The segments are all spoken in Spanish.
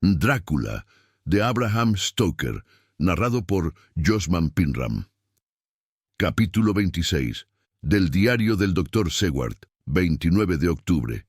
Drácula, de Abraham Stoker, narrado por Josman Pinram. Capítulo 26. Del diario del Dr. Seward, 29 de octubre.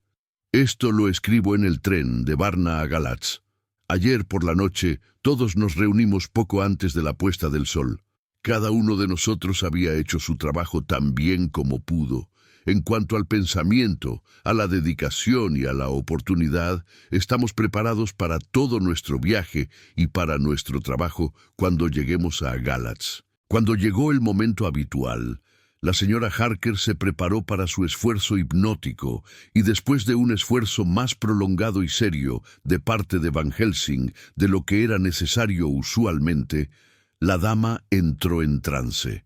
Esto lo escribo en el tren de Varna a Galatz. Ayer por la noche todos nos reunimos poco antes de la puesta del sol. Cada uno de nosotros había hecho su trabajo tan bien como pudo. En cuanto al pensamiento, a la dedicación y a la oportunidad, estamos preparados para todo nuestro viaje y para nuestro trabajo cuando lleguemos a Galatz. Cuando llegó el momento habitual, la señora Harker se preparó para su esfuerzo hipnótico y después de un esfuerzo más prolongado y serio de parte de Van Helsing de lo que era necesario usualmente, la dama entró en trance.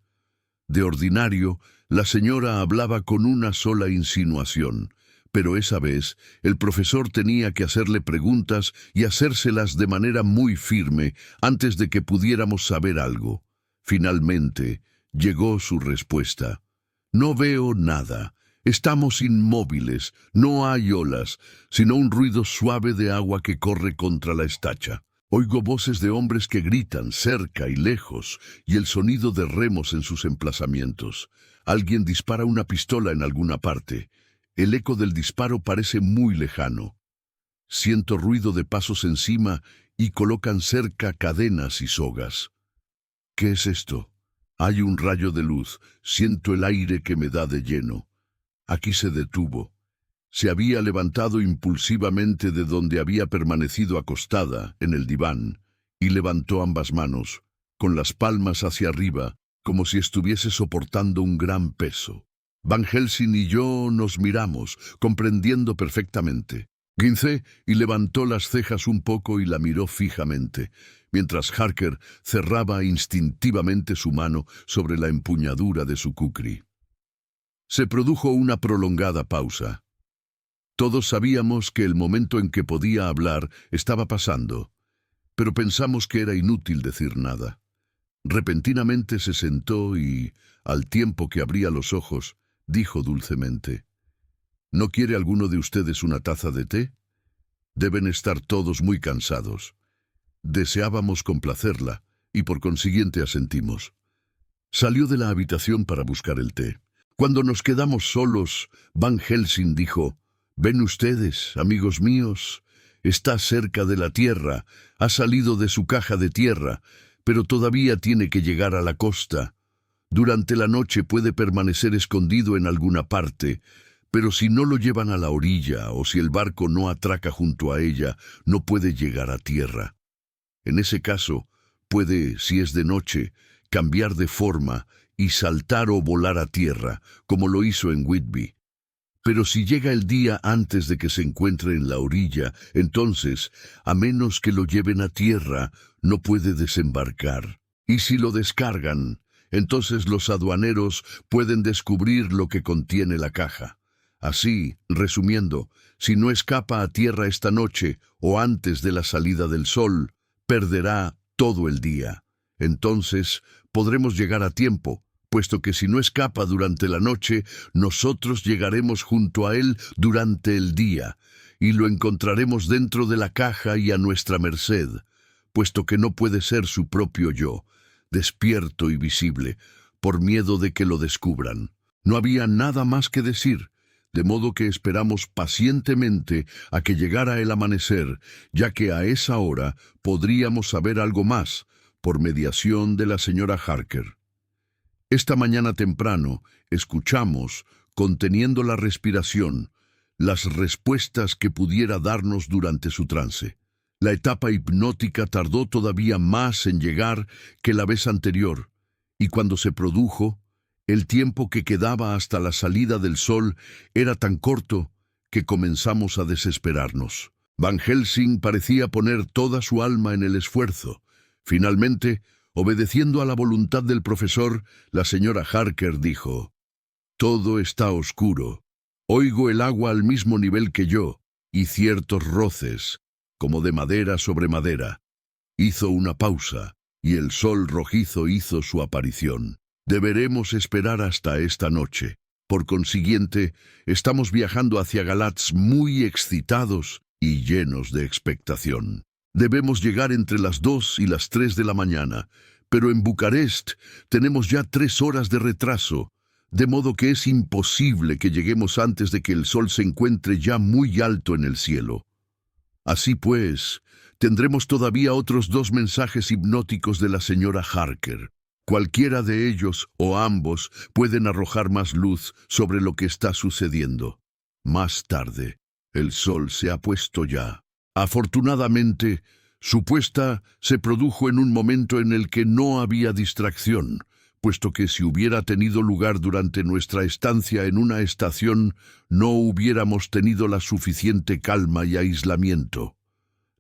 De ordinario, la señora hablaba con una sola insinuación, pero esa vez el profesor tenía que hacerle preguntas y hacérselas de manera muy firme antes de que pudiéramos saber algo. Finalmente, llegó su respuesta. No veo nada. Estamos inmóviles. No hay olas, sino un ruido suave de agua que corre contra la estacha. Oigo voces de hombres que gritan cerca y lejos, y el sonido de remos en sus emplazamientos. Alguien dispara una pistola en alguna parte. El eco del disparo parece muy lejano. Siento ruido de pasos encima y colocan cerca cadenas y sogas. ¿Qué es esto? Hay un rayo de luz. Siento el aire que me da de lleno. Aquí se detuvo. Se había levantado impulsivamente de donde había permanecido acostada, en el diván, y levantó ambas manos, con las palmas hacia arriba, como si estuviese soportando un gran peso. Van Helsing y yo nos miramos, comprendiendo perfectamente. Guincé y levantó las cejas un poco y la miró fijamente, mientras Harker cerraba instintivamente su mano sobre la empuñadura de su kukri. Se produjo una prolongada pausa. Todos sabíamos que el momento en que podía hablar estaba pasando, pero pensamos que era inútil decir nada. Repentinamente se sentó y, al tiempo que abría los ojos, dijo dulcemente: ¿No quiere alguno de ustedes una taza de té? Deben estar todos muy cansados. Deseábamos complacerla, y por consiguiente asentimos. Salió de la habitación para buscar el té. Cuando nos quedamos solos, Van Helsing dijo: «Ven ustedes, amigos míos, está cerca de la tierra, ha salido de su caja de tierra, pero todavía tiene que llegar a la costa. Durante la noche puede permanecer escondido en alguna parte, pero si no lo llevan a la orilla o si el barco no atraca junto a ella, no puede llegar a tierra. En ese caso, puede, si es de noche, cambiar de forma y saltar o volar a tierra, como lo hizo en Whitby. Pero si llega el día antes de que se encuentre en la orilla, entonces, a menos que lo lleven a tierra, no puede desembarcar. Y si lo descargan, entonces los aduaneros pueden descubrir lo que contiene la caja. Así, resumiendo, si no escapa a tierra esta noche o antes de la salida del sol, perderá todo el día. Entonces, podremos llegar a tiempo, puesto que si no escapa durante la noche, nosotros llegaremos junto a él durante el día, y lo encontraremos dentro de la caja y a nuestra merced, puesto que no puede ser su propio yo, despierto y visible, por miedo de que lo descubran. No había nada más que decir, de modo que esperamos pacientemente a que llegara el amanecer, ya que a esa hora podríamos saber algo más, por mediación de la señora Harker. Esta mañana temprano escuchamos, conteniendo la respiración, las respuestas que pudiera darnos durante su trance. La etapa hipnótica tardó todavía más en llegar que la vez anterior, y cuando se produjo, el tiempo que quedaba hasta la salida del sol era tan corto que comenzamos a desesperarnos. Van Helsing parecía poner toda su alma en el esfuerzo. Finalmente, obedeciendo a la voluntad del profesor, la señora Harker dijo: «Todo está oscuro. Oigo el agua al mismo nivel que yo, y ciertos roces, como de madera sobre madera». Hizo una pausa, y el sol rojizo hizo su aparición. Deberemos esperar hasta esta noche. Por consiguiente, estamos viajando hacia Galatz muy excitados y llenos de expectación. Debemos llegar entre las 2 y las 3 de la mañana, pero en Bucarest tenemos ya 3 horas de retraso, de modo que es imposible que lleguemos antes de que el sol se encuentre ya muy alto en el cielo. Así pues, tendremos todavía otros 2 mensajes hipnóticos de la señora Harker. Cualquiera de ellos o ambos pueden arrojar más luz sobre lo que está sucediendo. Más tarde, el sol se ha puesto ya. Afortunadamente, su puesta se produjo en un momento en el que no había distracción, puesto que si hubiera tenido lugar durante nuestra estancia en una estación, no hubiéramos tenido la suficiente calma y aislamiento.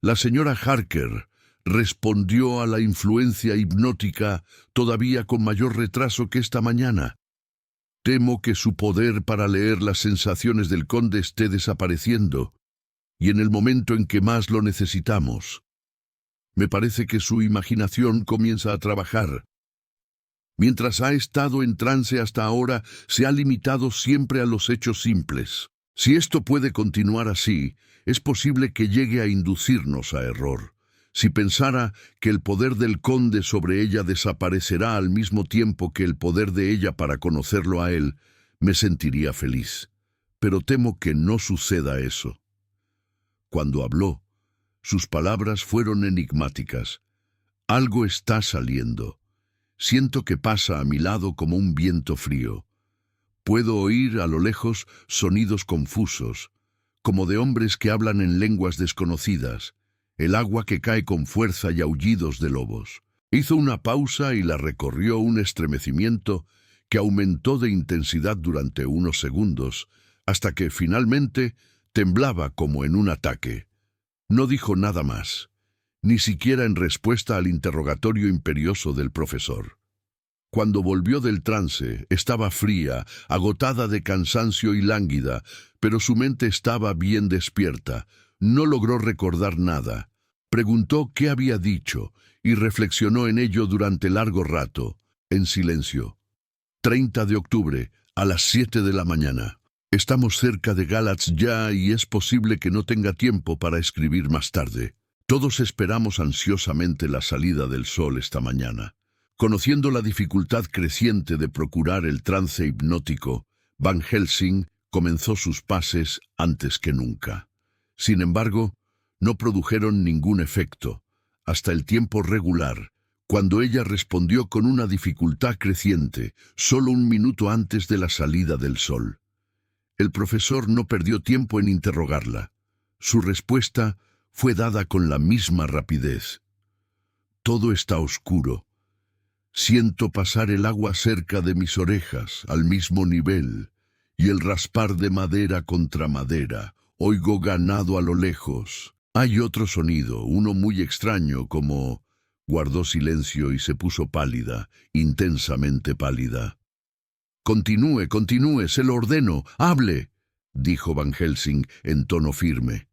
La señora Harker respondió a la influencia hipnótica todavía con mayor retraso que esta mañana. Temo que su poder para leer las sensaciones del conde esté desapareciendo, y en el momento en que más lo necesitamos. Me parece que su imaginación comienza a trabajar. Mientras ha estado en trance hasta ahora, se ha limitado siempre a los hechos simples. Si esto puede continuar así, es posible que llegue a inducirnos a error. Si pensara que el poder del conde sobre ella desaparecerá al mismo tiempo que el poder de ella para conocerlo a él, me sentiría feliz. Pero temo que no suceda eso. Cuando habló, sus palabras fueron enigmáticas. Algo está saliendo. Siento que pasa a mi lado como un viento frío. Puedo oír a lo lejos sonidos confusos, como de hombres que hablan en lenguas desconocidas, el agua que cae con fuerza y aullidos de lobos. Hizo una pausa y la recorrió un estremecimiento que aumentó de intensidad durante unos segundos, hasta que finalmente temblaba como en un ataque. No dijo nada más, ni siquiera en respuesta al interrogatorio imperioso del profesor. Cuando volvió del trance, estaba fría, agotada de cansancio y lánguida, pero su mente estaba bien despierta. No logró recordar nada. Preguntó qué había dicho y reflexionó en ello durante largo rato, en silencio. 30 de octubre, a las 7 de la mañana. Estamos cerca de Galatz ya y es posible que no tenga tiempo para escribir más tarde. Todos esperamos ansiosamente la salida del sol esta mañana. Conociendo la dificultad creciente de procurar el trance hipnótico, Van Helsing comenzó sus pases antes que nunca. Sin embargo, no produjeron ningún efecto, hasta el tiempo regular, cuando ella respondió con una dificultad creciente, solo un minuto antes de la salida del sol. El profesor no perdió tiempo en interrogarla. Su respuesta fue dada con la misma rapidez. Todo está oscuro. Siento pasar el agua cerca de mis orejas, al mismo nivel, y el raspar de madera contra madera. Oigo ganado a lo lejos. Hay otro sonido, uno muy extraño, como... Guardó silencio y se puso pálida, intensamente pálida. «Continúe, continúe, se lo ordeno, hable», dijo Van Helsing en tono firme.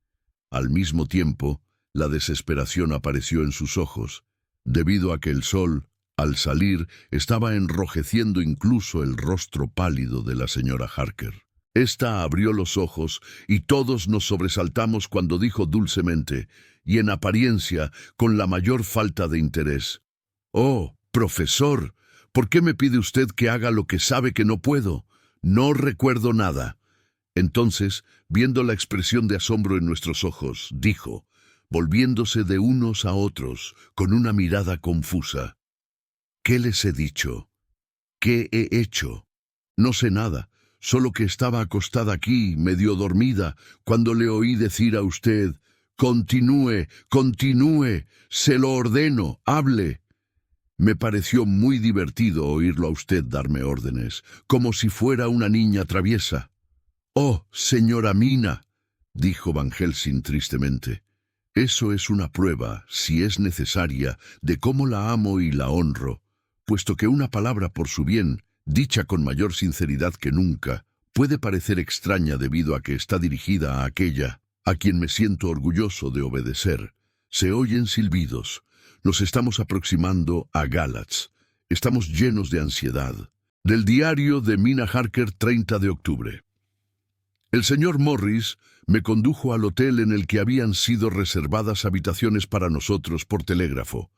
Al mismo tiempo, la desesperación apareció en sus ojos, debido a que el sol, al salir, estaba enrojeciendo incluso el rostro pálido de la señora Harker. Esta abrió los ojos y todos nos sobresaltamos cuando dijo dulcemente, y en apariencia con la mayor falta de interés: «Oh, profesor, ¿por qué me pide usted que haga lo que sabe que no puedo? No recuerdo nada». Entonces, viendo la expresión de asombro en nuestros ojos, dijo, volviéndose de unos a otros, con una mirada confusa: «¿Qué les he dicho? ¿Qué he hecho? No sé nada, solo que estaba acostada aquí, medio dormida, cuando le oí decir a usted: «Continúe, continúe, se lo ordeno, hable». Me pareció muy divertido oírlo a usted darme órdenes, como si fuera una niña traviesa». «Oh, señora Mina», dijo Van Helsing tristemente, «eso es una prueba, si es necesaria, de cómo la amo y la honro, puesto que una palabra por su bien, dicha con mayor sinceridad que nunca, puede parecer extraña debido a que está dirigida a aquella a quien me siento orgulloso de obedecer. Se oyen silbidos. Nos estamos aproximando a Galatz. Estamos llenos de ansiedad». Del diario de Mina Harker, 30 de octubre. El señor Morris me condujo al hotel en el que habían sido reservadas habitaciones para nosotros por telégrafo,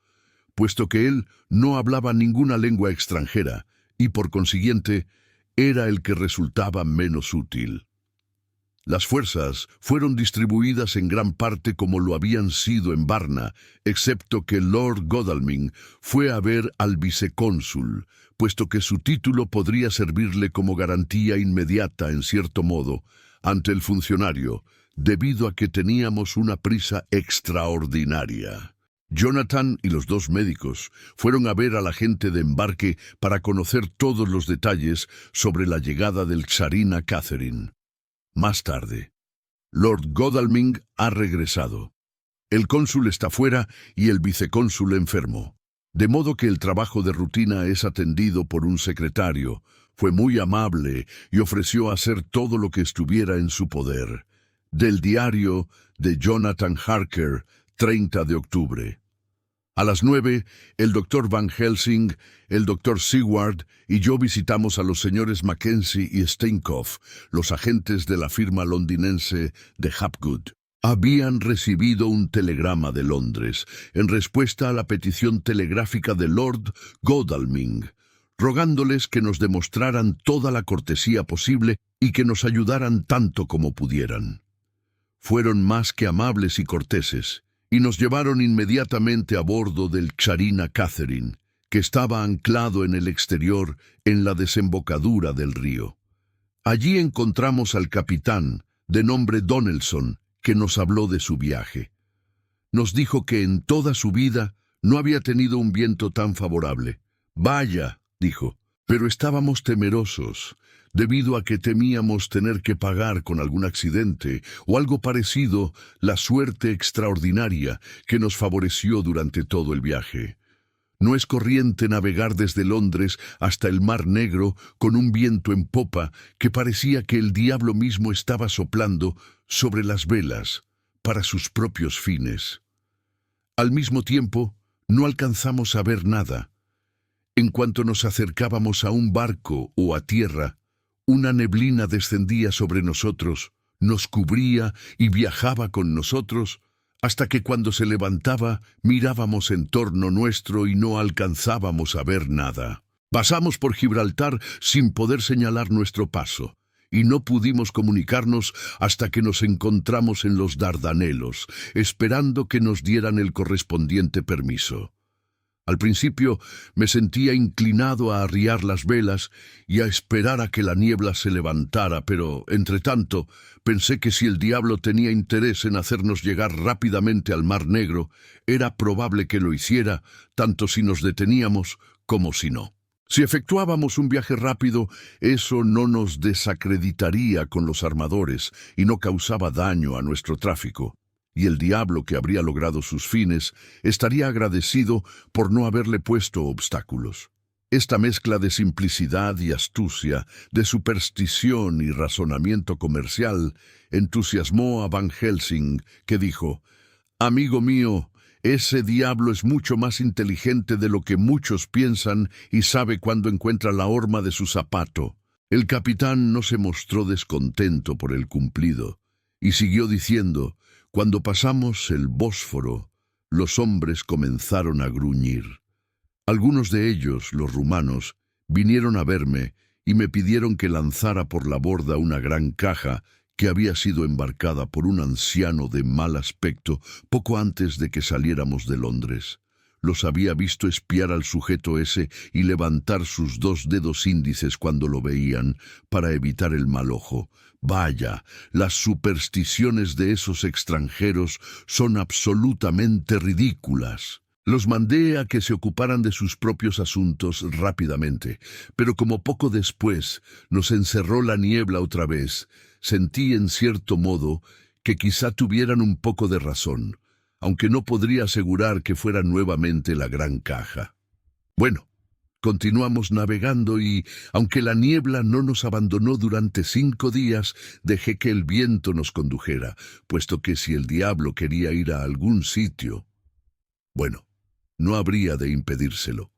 puesto que él no hablaba ninguna lengua extranjera y por consiguiente era el que resultaba menos útil. Las fuerzas fueron distribuidas en gran parte como lo habían sido en Varna, excepto que Lord Godalming fue a ver al vicecónsul, puesto que su título podría servirle como garantía inmediata, en cierto modo, ante el funcionario, debido a que teníamos una prisa extraordinaria. Jonathan y los dos médicos fueron a ver al agente de embarque para conocer todos los detalles sobre la llegada del Tsarina Catherine. Más tarde, Lord Godalming ha regresado. El cónsul está fuera y el vicecónsul enfermo, de modo que el trabajo de rutina es atendido por un secretario. Fue muy amable y ofreció hacer todo lo que estuviera en su poder. Del diario de Jonathan Harker, 30 de octubre. A las 9, el doctor Van Helsing, el doctor Seward y yo visitamos a los señores Mackenzie y Steinkopf, los agentes de la firma londinense de Hapgood. Habían recibido un telegrama de Londres en respuesta a la petición telegráfica de Lord Godalming, rogándoles que nos demostraran toda la cortesía posible y que nos ayudaran tanto como pudieran. Fueron más que amables y corteses, y nos llevaron inmediatamente a bordo del Tsarina Catherine, que estaba anclado en el exterior en la desembocadura del río. Allí encontramos al capitán, de nombre Donelson, que nos habló de su viaje. Nos dijo que en toda su vida no había tenido un viento tan favorable. «Vaya», dijo, «pero estábamos temerosos, debido a que temíamos tener que pagar con algún accidente o algo parecido la suerte extraordinaria que nos favoreció durante todo el viaje. No es corriente navegar desde Londres hasta el Mar Negro con un viento en popa que parecía que el diablo mismo estaba soplando sobre las velas para sus propios fines. Al mismo tiempo, no alcanzamos a ver nada. En cuanto nos acercábamos a un barco o a tierra, una neblina descendía sobre nosotros, nos cubría y viajaba con nosotros, hasta que cuando se levantaba mirábamos en torno nuestro y no alcanzábamos a ver nada. Pasamos por Gibraltar sin poder señalar nuestro paso, y no pudimos comunicarnos hasta que nos encontramos en los Dardanelos, esperando que nos dieran el correspondiente permiso. Al principio me sentía inclinado a arriar las velas y a esperar a que la niebla se levantara, pero, entretanto, pensé que si el diablo tenía interés en hacernos llegar rápidamente al Mar Negro, era probable que lo hiciera, tanto si nos deteníamos como si no. Si efectuábamos un viaje rápido, eso no nos desacreditaría con los armadores y no causaba daño a nuestro tráfico. Y el diablo, que habría logrado sus fines, estaría agradecido por no haberle puesto obstáculos. Esta mezcla de simplicidad y astucia, de superstición y razonamiento comercial, entusiasmó a Van Helsing, que dijo: «Amigo mío, ese diablo es mucho más inteligente de lo que muchos piensan y sabe cuándo encuentra la horma de su zapato». El capitán no se mostró descontento por el cumplido, y siguió diciendo: «Cuando pasamos el Bósforo, los hombres comenzaron a gruñir. Algunos de ellos, los rumanos, vinieron a verme y me pidieron que lanzara por la borda una gran caja que había sido embarcada por un anciano de mal aspecto poco antes de que saliéramos de Londres. Los había visto espiar al sujeto ese y levantar sus 2 dedos índices cuando lo veían, para evitar el mal ojo. Vaya, las supersticiones de esos extranjeros son absolutamente ridículas». Los mandé a que se ocuparan de sus propios asuntos rápidamente, pero como poco después nos encerró la niebla otra vez, sentí en cierto modo que quizá tuvieran un poco de razón, aunque no podría asegurar que fuera nuevamente la gran caja. Bueno, continuamos navegando y, aunque la niebla no nos abandonó durante 5 días, dejé que el viento nos condujera, puesto que si el diablo quería ir a algún sitio, bueno, no habría de impedírselo.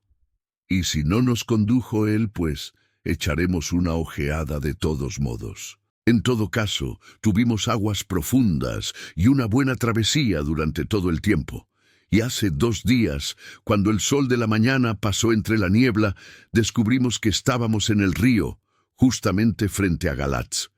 Y si no nos condujo él, pues echaremos una ojeada de todos modos. En todo caso, tuvimos aguas profundas y una buena travesía durante todo el tiempo. Y hace 2 días, cuando el sol de la mañana pasó entre la niebla, descubrimos que estábamos en el río, justamente frente a Galatz.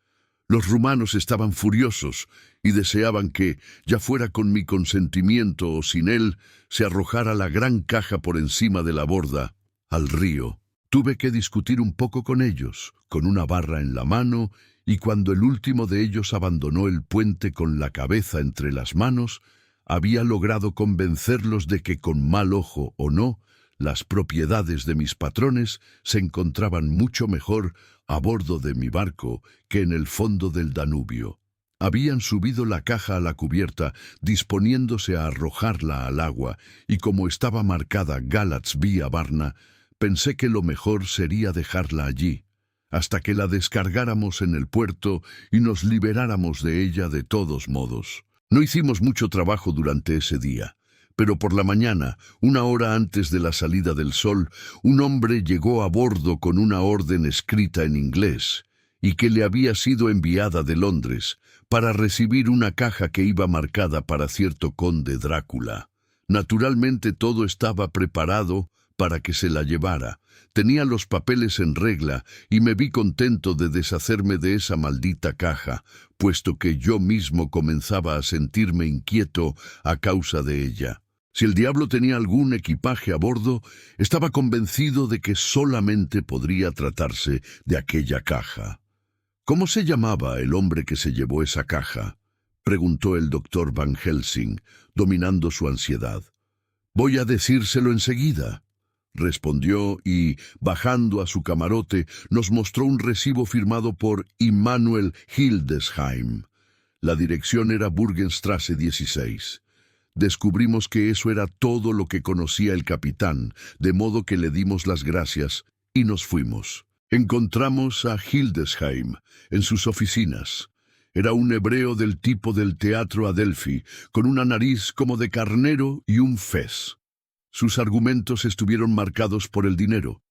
Los rumanos estaban furiosos y deseaban que, ya fuera con mi consentimiento o sin él, se arrojara la gran caja por encima de la borda, al río. Tuve que discutir un poco con ellos, con una barra en la mano, y cuando el último de ellos abandonó el puente con la cabeza entre las manos, había logrado convencerlos de que, con mal ojo o no, las propiedades de mis patrones se encontraban mucho mejor a bordo de mi barco que en el fondo del Danubio. Habían subido la caja a la cubierta, disponiéndose a arrojarla al agua, y como estaba marcada Galatz vía Varna, pensé que lo mejor sería dejarla allí, hasta que la descargáramos en el puerto y nos liberáramos de ella de todos modos. No hicimos mucho trabajo durante ese día, pero por la mañana, 1 hora antes de la salida del sol, un hombre llegó a bordo con una orden escrita en inglés y que le había sido enviada de Londres para recibir una caja que iba marcada para cierto conde Drácula. Naturalmente todo estaba preparado para que se la llevara. Tenía los papeles en regla y me vi contento de deshacerme de esa maldita caja, puesto que yo mismo comenzaba a sentirme inquieto a causa de ella. Si el diablo tenía algún equipaje a bordo, estaba convencido de que solamente podría tratarse de aquella caja. ¿Cómo se llamaba el hombre que se llevó esa caja?, preguntó el doctor Van Helsing, dominando su ansiedad. «Voy a decírselo enseguida», respondió y, bajando a su camarote, nos mostró un recibo firmado por Immanuel Hildesheim. La dirección era Burgenstrasse 16. Descubrimos que eso era todo lo que conocía el capitán, de modo que le dimos las gracias y nos fuimos. Encontramos a Hildesheim en sus oficinas. Era un hebreo del tipo del teatro Adelphi, con una nariz como de carnero y un fez. Sus argumentos estuvieron marcados por el dinero.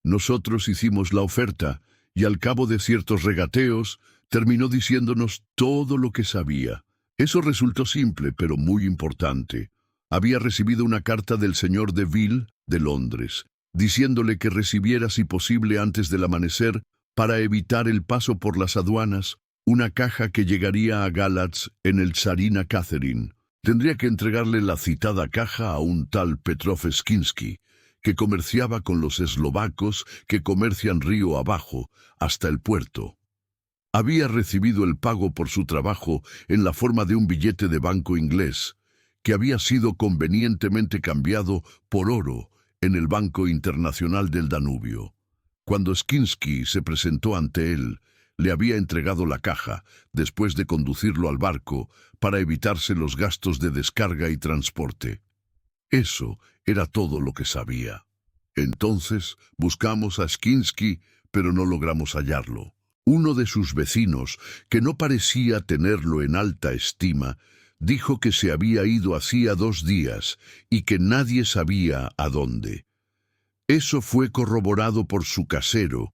Nosotros hicimos la oferta, y al cabo de ciertos regateos, terminó diciéndonos todo lo que sabía. Eso resultó simple, pero muy importante. Había recibido una carta del señor de Ville, de Londres, diciéndole que recibiera, si posible antes del amanecer, para evitar el paso por las aduanas, una caja que llegaría a Galatz en el Tsarina Catherine. Tendría que entregarle la citada caja a un tal Petrov Skinski, que comerciaba con los eslovacos que comercian río abajo, hasta el puerto. Había recibido el pago por su trabajo en la forma de un billete de banco inglés, que había sido convenientemente cambiado por oro en el Banco Internacional del Danubio. Cuando Skinski se presentó ante él, le había entregado la caja, después de conducirlo al barco, para evitarse los gastos de descarga y transporte. Eso era todo lo que sabía. Entonces buscamos a Skinski, pero no logramos hallarlo. Uno de sus vecinos, que no parecía tenerlo en alta estima, dijo que se había ido hacía 2 días y que nadie sabía a dónde. Eso fue corroborado por su casero,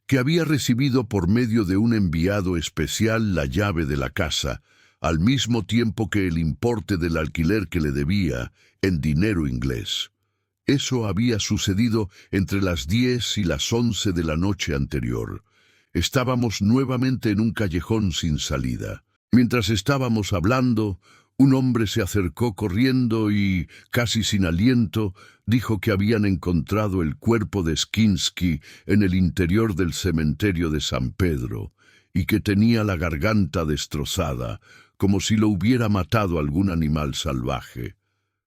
que había recibido por medio de un enviado especial la llave de la casa, al mismo tiempo que el importe del alquiler que le debía, en dinero inglés. Eso había sucedido entre las 10 y las 11 de la noche anterior. Estábamos nuevamente en un callejón sin salida. Mientras estábamos hablando, un hombre se acercó corriendo y, casi sin aliento, dijo que habían encontrado el cuerpo de Skinski en el interior del cementerio de San Pedro y que tenía la garganta destrozada, como si lo hubiera matado algún animal salvaje.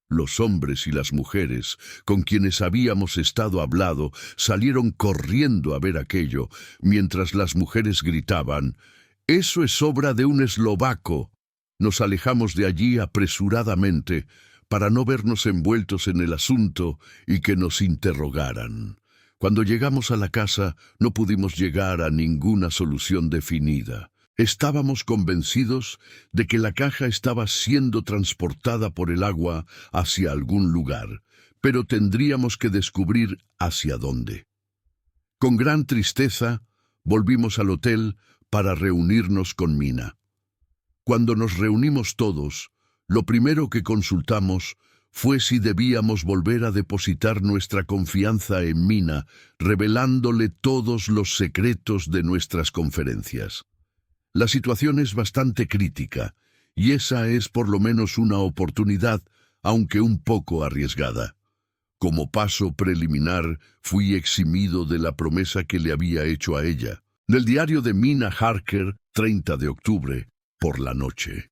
Los hombres y las mujeres con quienes habíamos estado hablando salieron corriendo a ver aquello, mientras las mujeres gritaban: «¡Eso es obra de un eslovaco!». Nos alejamos de allí apresuradamente para no vernos envueltos en el asunto y que nos interrogaran. Cuando llegamos a la casa no pudimos llegar a ninguna solución definida. Estábamos convencidos de que la caja estaba siendo transportada por el agua hacia algún lugar, pero tendríamos que descubrir hacia dónde. Con gran tristeza volvimos al hotel para reunirnos con Mina. Cuando nos reunimos todos, lo primero que consultamos fue si debíamos volver a depositar nuestra confianza en Mina, revelándole todos los secretos de nuestras conferencias. La situación es bastante crítica, y esa es por lo menos una oportunidad, aunque un poco arriesgada. Como paso preliminar, fui eximido de la promesa que le había hecho a ella. Del diario de Mina Harker, 30 de octubre, por la noche.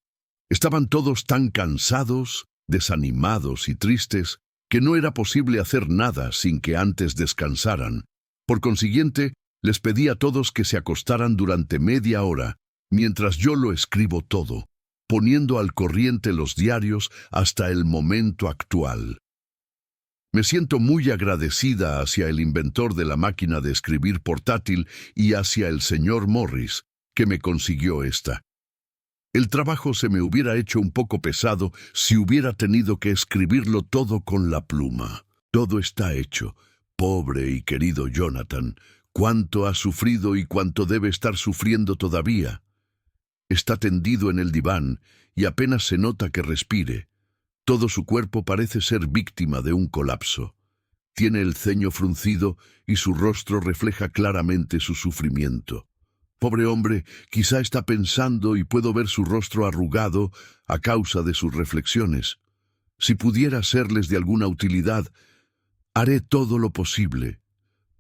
Estaban todos tan cansados, desanimados y tristes, que no era posible hacer nada sin que antes descansaran. Por consiguiente, les pedí a todos que se acostaran durante media hora, mientras yo lo escribo todo, poniendo al corriente los diarios hasta el momento actual. Me siento muy agradecida hacia el inventor de la máquina de escribir portátil y hacia el señor Morris, que me consiguió esta. El trabajo se me hubiera hecho un poco pesado si hubiera tenido que escribirlo todo con la pluma. Todo está hecho. Pobre y querido Jonathan, cuánto ha sufrido y cuánto debe estar sufriendo todavía. Está tendido en el diván y apenas se nota que respire. Todo su cuerpo parece ser víctima de un colapso. Tiene el ceño fruncido y su rostro refleja claramente su sufrimiento. Pobre hombre, quizá está pensando y puedo ver su rostro arrugado a causa de sus reflexiones. Si pudiera serles de alguna utilidad, haré todo lo posible.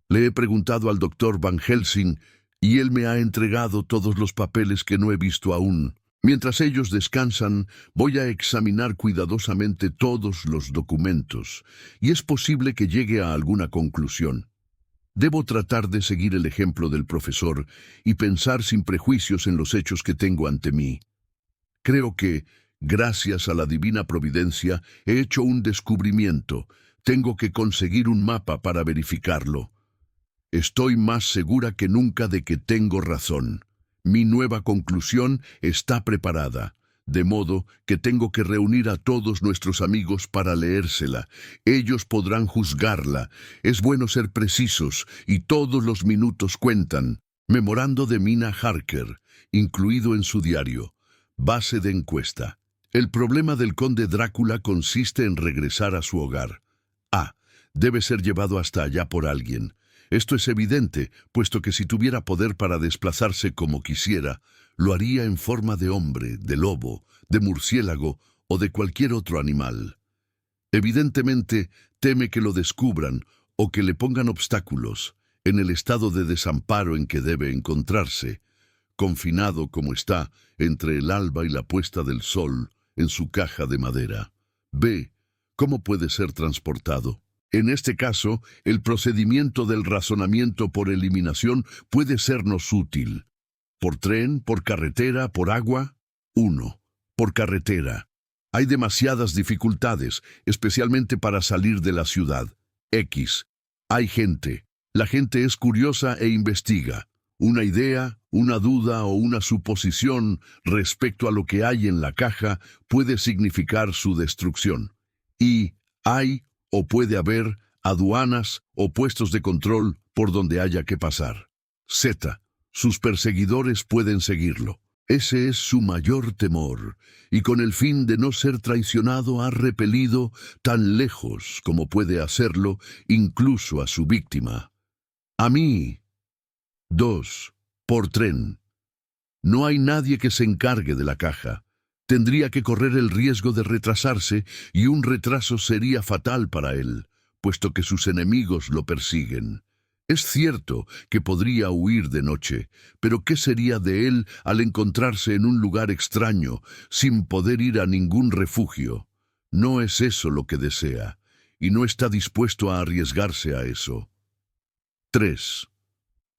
Le he preguntado al doctor Van Helsing y él me ha entregado todos los papeles que no he visto aún. Mientras ellos descansan, voy a examinar cuidadosamente todos los documentos y es posible que llegue a alguna conclusión. Debo tratar de seguir el ejemplo del profesor y pensar sin prejuicios en los hechos que tengo ante mí. Creo que, gracias a la divina providencia, he hecho un descubrimiento. Tengo que conseguir un mapa para verificarlo. Estoy más segura que nunca de que tengo razón. Mi nueva conclusión está preparada. De modo que tengo que reunir a todos nuestros amigos para leérsela. Ellos podrán juzgarla. Es bueno ser precisos y todos los minutos cuentan. Memorando de Mina Harker, incluido en su diario. Base de encuesta. El problema del conde Drácula consiste en regresar a su hogar. A. Debe ser llevado hasta allá por alguien. Esto es evidente, puesto que si tuviera poder para desplazarse como quisiera, lo haría en forma de hombre, de lobo, de murciélago o de cualquier otro animal. Evidentemente, teme que lo descubran o que le pongan obstáculos en el estado de desamparo en que debe encontrarse, confinado como está entre el alba y la puesta del sol en su caja de madera. B. ¿Cómo puede ser transportado? En este caso, el procedimiento del razonamiento por eliminación puede sernos útil. ¿Por tren, por carretera, por agua? 1. Por carretera. Hay demasiadas dificultades, especialmente para salir de la ciudad. X. Hay gente. La gente es curiosa e investiga. Una idea, una duda o una suposición respecto a lo que hay en la caja puede significar su destrucción. Y hay o puede haber aduanas o puestos de control por donde haya que pasar. Z. Sus perseguidores pueden seguirlo. Ese es su mayor temor, y con el fin de no ser traicionado ha repelido tan lejos como puede hacerlo, incluso a su víctima. A mí. 2. Por tren. No hay nadie que se encargue de la caja. Tendría que correr el riesgo de retrasarse y un retraso sería fatal para él, puesto que sus enemigos lo persiguen. Es cierto que podría huir de noche, pero ¿qué sería de él al encontrarse en un lugar extraño, sin poder ir a ningún refugio? No es eso lo que desea, y no está dispuesto a arriesgarse a eso. 3.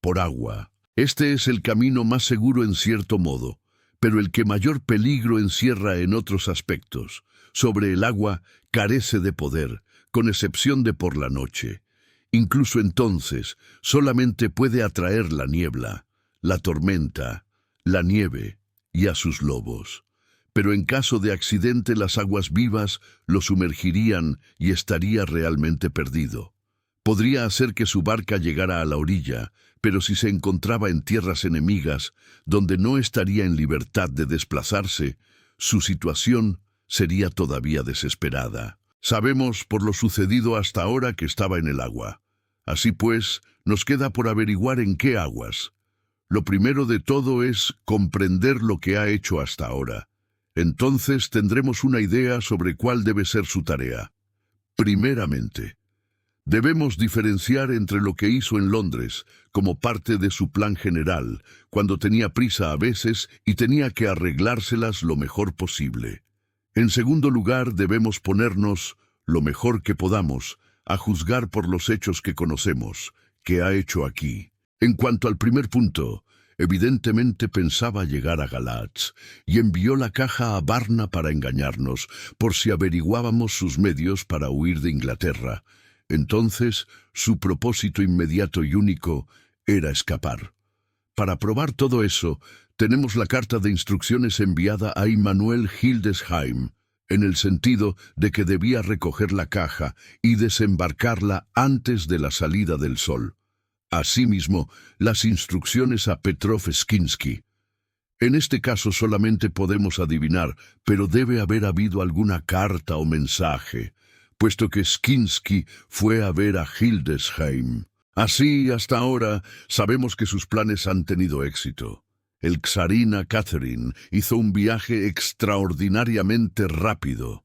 Por agua. Este es el camino más seguro en cierto modo, pero el que mayor peligro encierra en otros aspectos. Sobre el agua carece de poder, con excepción de por la noche. Incluso entonces, solamente puede atraer la niebla, la tormenta, la nieve y a sus lobos. Pero en caso de accidente las aguas vivas lo sumergirían y estaría realmente perdido. Podría hacer que su barca llegara a la orilla, pero si se encontraba en tierras enemigas, donde no estaría en libertad de desplazarse, su situación sería todavía desesperada. Sabemos por lo sucedido hasta ahora que estaba en el agua. Así pues, nos queda por averiguar en qué aguas. Lo primero de todo es comprender lo que ha hecho hasta ahora. Entonces tendremos una idea sobre cuál debe ser su tarea. Primeramente, debemos diferenciar entre lo que hizo en Londres, como parte de su plan general, cuando tenía prisa a veces y tenía que arreglárselas lo mejor posible. En segundo lugar, debemos ponernos, lo mejor que podamos, a juzgar por los hechos que conocemos, que ha hecho aquí. En cuanto al primer punto, evidentemente pensaba llegar a Galatz y envió la caja a Varna para engañarnos, por si averiguábamos sus medios para huir de Inglaterra. Entonces, su propósito inmediato y único era escapar. Para probar todo eso, tenemos la carta de instrucciones enviada a Immanuel Hildesheim, en el sentido de que debía recoger la caja y desembarcarla antes de la salida del sol. Asimismo, las instrucciones a Petrov Skinsky. En este caso solamente podemos adivinar, pero debe haber habido alguna carta o mensaje, puesto que Skinsky fue a ver a Hildesheim. Así, hasta ahora, sabemos que sus planes han tenido éxito. El czarina Catherine hizo un viaje extraordinariamente rápido,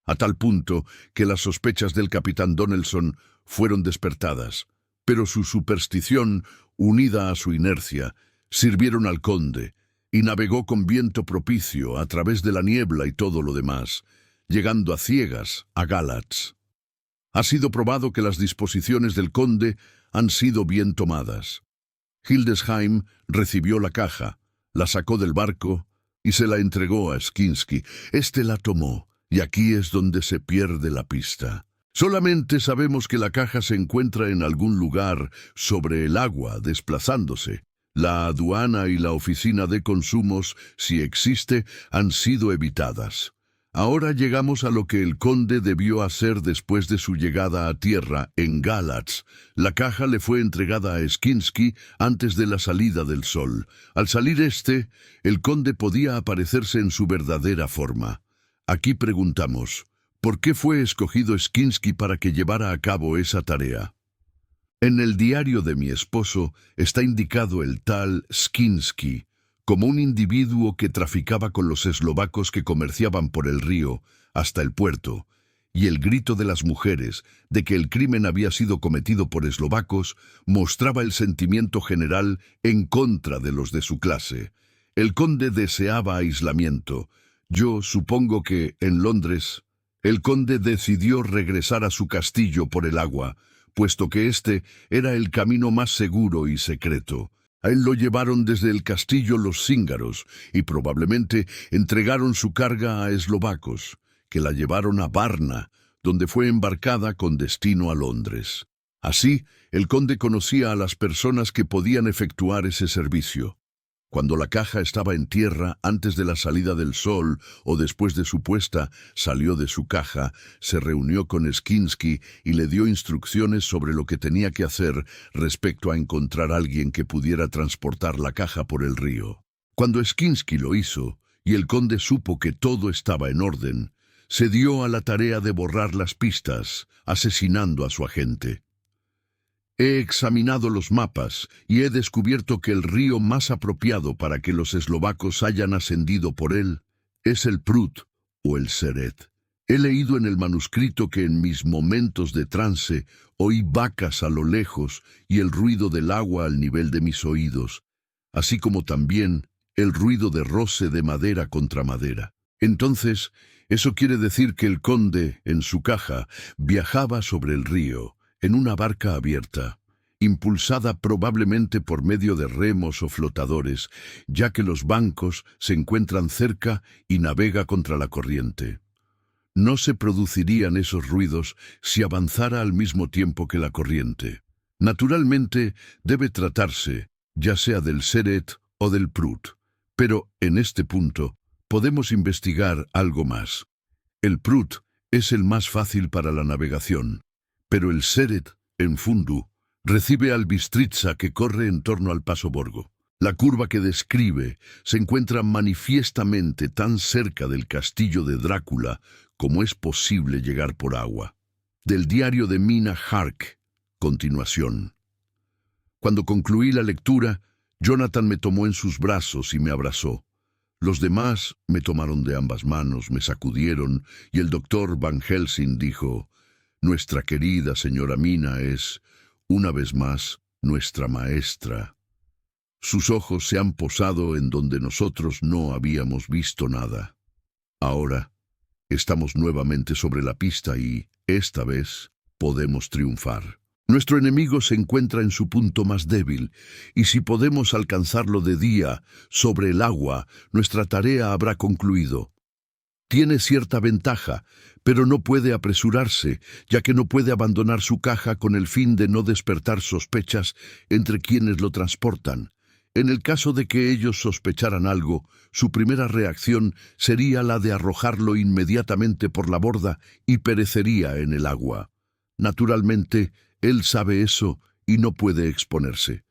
a tal punto que las sospechas del capitán Donelson fueron despertadas. Pero su superstición, unida a su inercia, sirvieron al conde, y navegó con viento propicio a través de la niebla y todo lo demás, llegando a ciegas a Galatz. Ha sido probado que las disposiciones del conde han sido bien tomadas. Hildesheim recibió la caja, la sacó del barco y se la entregó a Skinsky. Este la tomó, y aquí es donde se pierde la pista. Solamente sabemos que la caja se encuentra en algún lugar sobre el agua, desplazándose. La aduana y la oficina de consumos, si existe, han sido evitadas. Ahora llegamos a lo que el conde debió hacer después de su llegada a tierra, en Galatz. La caja le fue entregada a Skinsky antes de la salida del sol. Al salir el conde podía aparecerse en su verdadera forma. Aquí preguntamos, ¿por qué fue escogido Skinsky para que llevara a cabo esa tarea? En el diario de mi esposo está indicado el tal Skinsky como un individuo que traficaba con los eslovacos que comerciaban por el río hasta el puerto, y el grito de las mujeres de que el crimen había sido cometido por eslovacos mostraba el sentimiento general en contra de los de su clase. El conde deseaba aislamiento. Yo supongo que, en Londres, el conde decidió regresar a su castillo por el agua, puesto que este era el camino más seguro y secreto. A él lo llevaron desde el castillo los cíngaros y probablemente entregaron su carga a eslovacos, que la llevaron a Varna, donde fue embarcada con destino a Londres. Así, el conde conocía a las personas que podían efectuar ese servicio. Cuando la caja estaba en tierra, antes de la salida del sol o después de su puesta, salió de su caja, se reunió con Skinsky y le dio instrucciones sobre lo que tenía que hacer respecto a encontrar a alguien que pudiera transportar la caja por el río. Cuando Skinsky lo hizo, y el conde supo que todo estaba en orden, se dio a la tarea de borrar las pistas, asesinando a su agente. He examinado los mapas y he descubierto que el río más apropiado para que los eslovacos hayan ascendido por él es el Prut o el Seret. He leído en el manuscrito que en mis momentos de trance oí vacas a lo lejos y el ruido del agua al nivel de mis oídos, así como también el ruido de roce de madera contra madera. Entonces, eso quiere decir que el conde, en su caja, viajaba sobre el río, en una barca abierta, impulsada probablemente por medio de remos o flotadores, ya que los bancos se encuentran cerca y navega contra la corriente. No se producirían esos ruidos si avanzara al mismo tiempo que la corriente. Naturalmente, debe tratarse, ya sea del Seret o del Prut, pero en este punto podemos investigar algo más. El Prut es el más fácil para la navegación, pero el Seret En Fundu, recibe al Bistritza que corre en torno al Paso Borgo. La curva que describe se encuentra manifiestamente tan cerca del castillo de Drácula como es posible llegar por agua. Del diario de Mina Hark, continuación. Cuando concluí la lectura, Jonathan me tomó en sus brazos y me abrazó. Los demás me tomaron de ambas manos, me sacudieron, y el doctor Van Helsing dijo: «Nuestra querida señora Mina es, una vez más, nuestra maestra». Sus ojos se han posado en donde nosotros no habíamos visto nada. Ahora estamos nuevamente sobre la pista y, esta vez, podemos triunfar. Nuestro enemigo se encuentra en su punto más débil, y si podemos alcanzarlo de día, sobre el agua, nuestra tarea habrá concluido. Tiene cierta ventaja, pero no puede apresurarse, ya que no puede abandonar su caja con el fin de no despertar sospechas entre quienes lo transportan. En el caso de que ellos sospecharan algo, su primera reacción sería la de arrojarlo inmediatamente por la borda y perecería en el agua. Naturalmente, él sabe eso y no puede exponerse.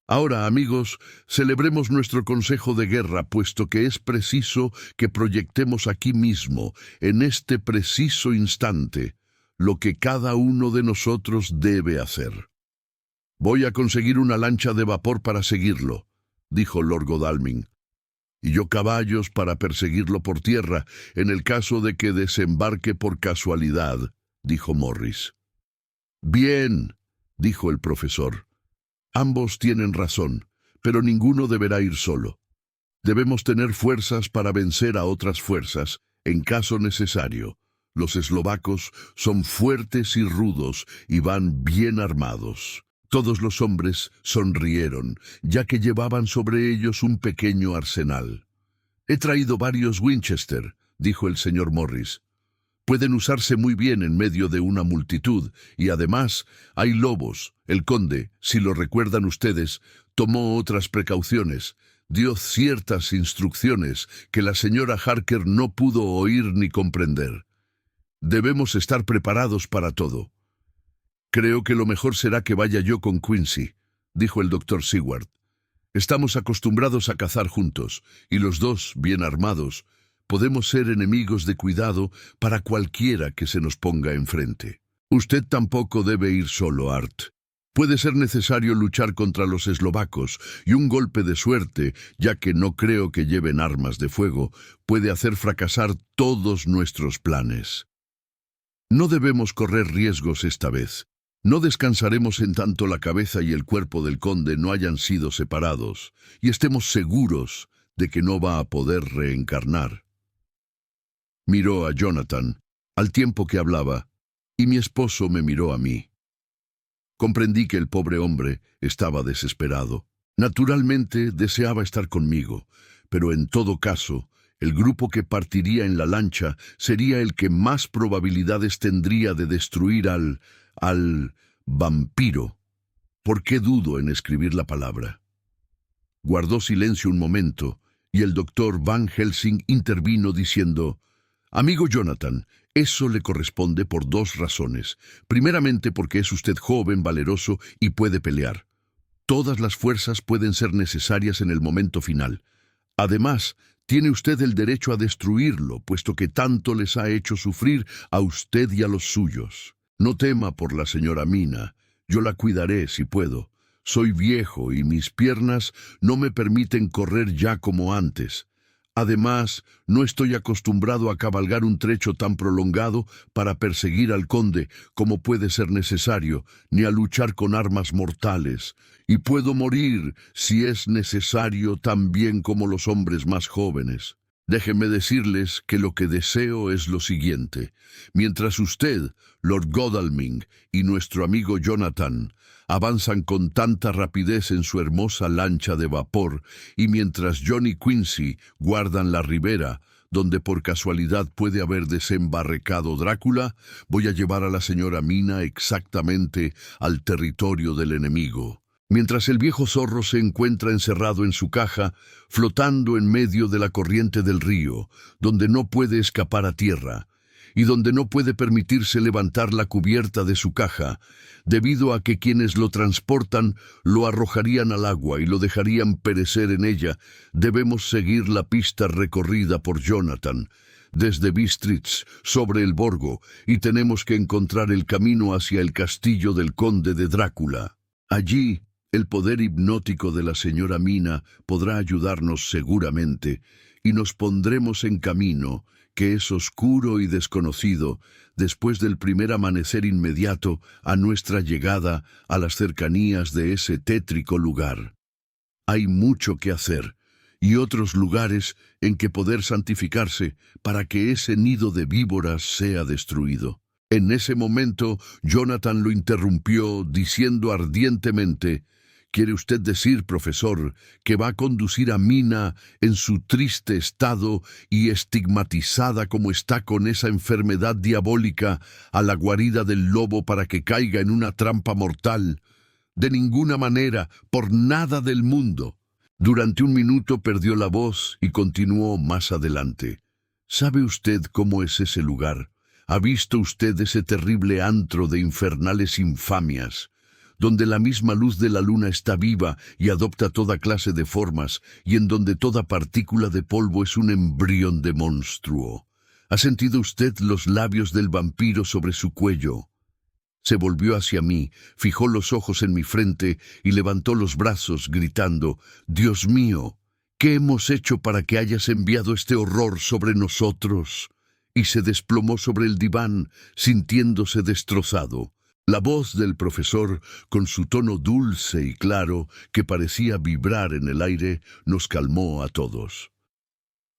Ahora, amigos, celebremos nuestro consejo de guerra, puesto que es preciso que proyectemos aquí mismo, en este preciso instante, lo que cada uno de nosotros debe hacer. «Voy a conseguir una lancha de vapor para seguirlo», dijo Lord Godalming, «y yo caballos para perseguirlo por tierra, en el caso de que desembarque por casualidad», dijo Morris. «Bien», dijo el profesor. «Ambos tienen razón, pero ninguno deberá ir solo. Debemos tener fuerzas para vencer a otras fuerzas, en caso necesario. Los eslovacos son fuertes y rudos y van bien armados». Todos los hombres sonrieron, ya que llevaban sobre ellos un pequeño arsenal. «He traído varios Winchester», dijo el señor Morris. «Pueden usarse muy bien en medio de una multitud, y además hay lobos. El conde, si lo recuerdan ustedes, tomó otras precauciones. Dio ciertas instrucciones que la señora Harker no pudo oír ni comprender. Debemos estar preparados para todo». «Creo que lo mejor será que vaya yo con Quincy», dijo el doctor Seward. «Estamos acostumbrados a cazar juntos, y los dos, bien armados, podemos ser enemigos de cuidado para cualquiera que se nos ponga enfrente. Usted tampoco debe ir solo, Art. Puede ser necesario luchar contra los eslovacos, y un golpe de suerte, ya que no creo que lleven armas de fuego, puede hacer fracasar todos nuestros planes. No debemos correr riesgos esta vez. No descansaremos en tanto la cabeza y el cuerpo del conde no hayan sido separados, y estemos seguros de que no va a poder reencarnar». Miró a Jonathan, al tiempo que hablaba, y mi esposo me miró a mí. Comprendí que el pobre hombre estaba desesperado. Naturalmente deseaba estar conmigo, pero en todo caso, el grupo que partiría en la lancha sería el que más probabilidades tendría de destruir al vampiro. ¿Por qué dudo en escribir la palabra? Guardó silencio un momento, y el doctor Van Helsing intervino diciendo: «Amigo Jonathan, eso le corresponde por dos razones. Primeramente porque es usted joven, valeroso y puede pelear. Todas las fuerzas pueden ser necesarias en el momento final. Además, tiene usted el derecho a destruirlo, puesto que tanto les ha hecho sufrir a usted y a los suyos. No tema por la señora Mina, yo la cuidaré si puedo. Soy viejo y mis piernas no me permiten correr ya como antes. Además, no estoy acostumbrado a cabalgar un trecho tan prolongado para perseguir al conde como puede ser necesario, ni a luchar con armas mortales, y puedo morir si es necesario tan bien como los hombres más jóvenes. Déjenme decirles que lo que deseo es lo siguiente. Mientras usted, Lord Godalming, y nuestro amigo Jonathan avanzan con tanta rapidez en su hermosa lancha de vapor, y mientras John y Quincy guardan la ribera, donde por casualidad puede haber desembarcado Drácula, voy a llevar a la señora Mina exactamente al territorio del enemigo. Mientras el viejo zorro se encuentra encerrado en su caja, flotando en medio de la corriente del río, donde no puede escapar a tierra, y donde no puede permitirse levantar la cubierta de su caja, debido a que quienes lo transportan lo arrojarían al agua y lo dejarían perecer en ella, debemos seguir la pista recorrida por Jonathan desde Bistritz sobre el Borgo, y tenemos que encontrar el camino hacia el castillo del conde de Drácula. Allí, el poder hipnótico de la señora Mina podrá ayudarnos seguramente, y nos pondremos en camino, que es oscuro y desconocido, después del primer amanecer inmediato a nuestra llegada a las cercanías de ese tétrico lugar. Hay mucho que hacer, y otros lugares en que poder santificarse para que ese nido de víboras sea destruido. En ese momento, Jonathan lo interrumpió, diciendo ardientemente: ¿Quiere usted decir, profesor, que va a conducir a Mina en su triste estado y estigmatizada como está con esa enfermedad diabólica a la guarida del lobo para que caiga en una trampa mortal? De ninguna manera, por nada del mundo. Durante un minuto perdió la voz y continuó más adelante. ¿Sabe usted cómo es ese lugar? ¿Ha visto usted ese terrible antro de infernales infamias, donde la misma luz de la luna está viva y adopta toda clase de formas, y en donde toda partícula de polvo es un embrión de monstruo? ¿Ha sentido usted los labios del vampiro sobre su cuello? Se volvió hacia mí, fijó los ojos en mi frente y levantó los brazos, gritando: «Dios mío, ¿qué hemos hecho para que hayas enviado este horror sobre nosotros?», y se desplomó sobre el diván, sintiéndose destrozado. La voz del profesor, con su tono dulce y claro, que parecía vibrar en el aire, nos calmó a todos.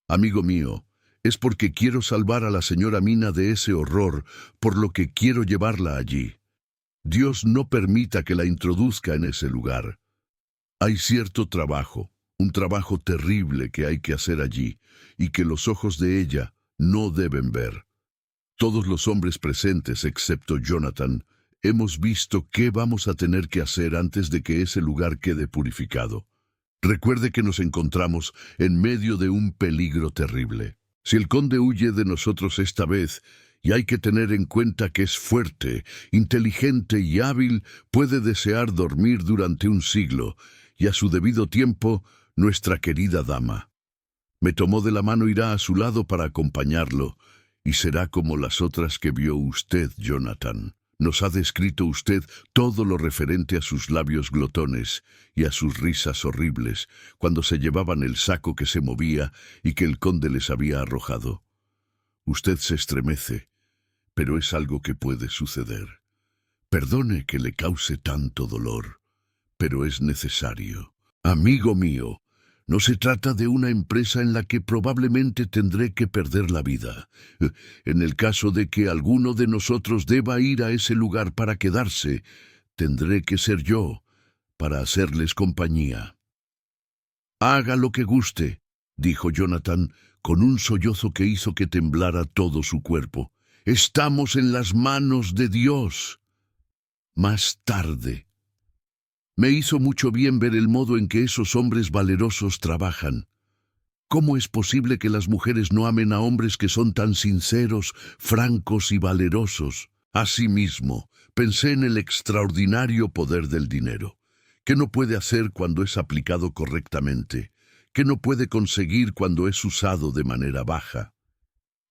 «Amigo mío, es porque quiero salvar a la señora Mina de ese horror, por lo que quiero llevarla allí. Dios no permita que la introduzca en ese lugar. Hay cierto trabajo, un trabajo terrible que hay que hacer allí, y que los ojos de ella no deben ver. Todos los hombres presentes, excepto Jonathan, hemos visto qué vamos a tener que hacer antes de que ese lugar quede purificado. Recuerde que nos encontramos en medio de un peligro terrible. Si el conde huye de nosotros esta vez, y hay que tener en cuenta que es fuerte, inteligente y hábil, puede desear dormir durante un siglo, y a su debido tiempo, nuestra querida dama me tomó de la mano, irá a su lado para acompañarlo, y será como las otras que vio usted, Jonathan. Nos ha descrito usted todo lo referente a sus labios glotones y a sus risas horribles, cuando se llevaban el saco que se movía y que el conde les había arrojado. Usted se estremece, pero es algo que puede suceder. Perdone que le cause tanto dolor, pero es necesario. Amigo mío, no se trata de una empresa en la que probablemente tendré que perder la vida. En el caso de que alguno de nosotros deba ir a ese lugar para quedarse, tendré que ser yo, para hacerles compañía». «Haga lo que guste», dijo Jonathan, con un sollozo que hizo que temblara todo su cuerpo. «Estamos en las manos de Dios». Más tarde, me hizo mucho bien ver el modo en que esos hombres valerosos trabajan. ¿Cómo es posible que las mujeres no amen a hombres que son tan sinceros, francos y valerosos? Asimismo, pensé en el extraordinario poder del dinero. ¿Qué no puede hacer cuando es aplicado correctamente? ¿Qué no puede conseguir cuando es usado de manera baja?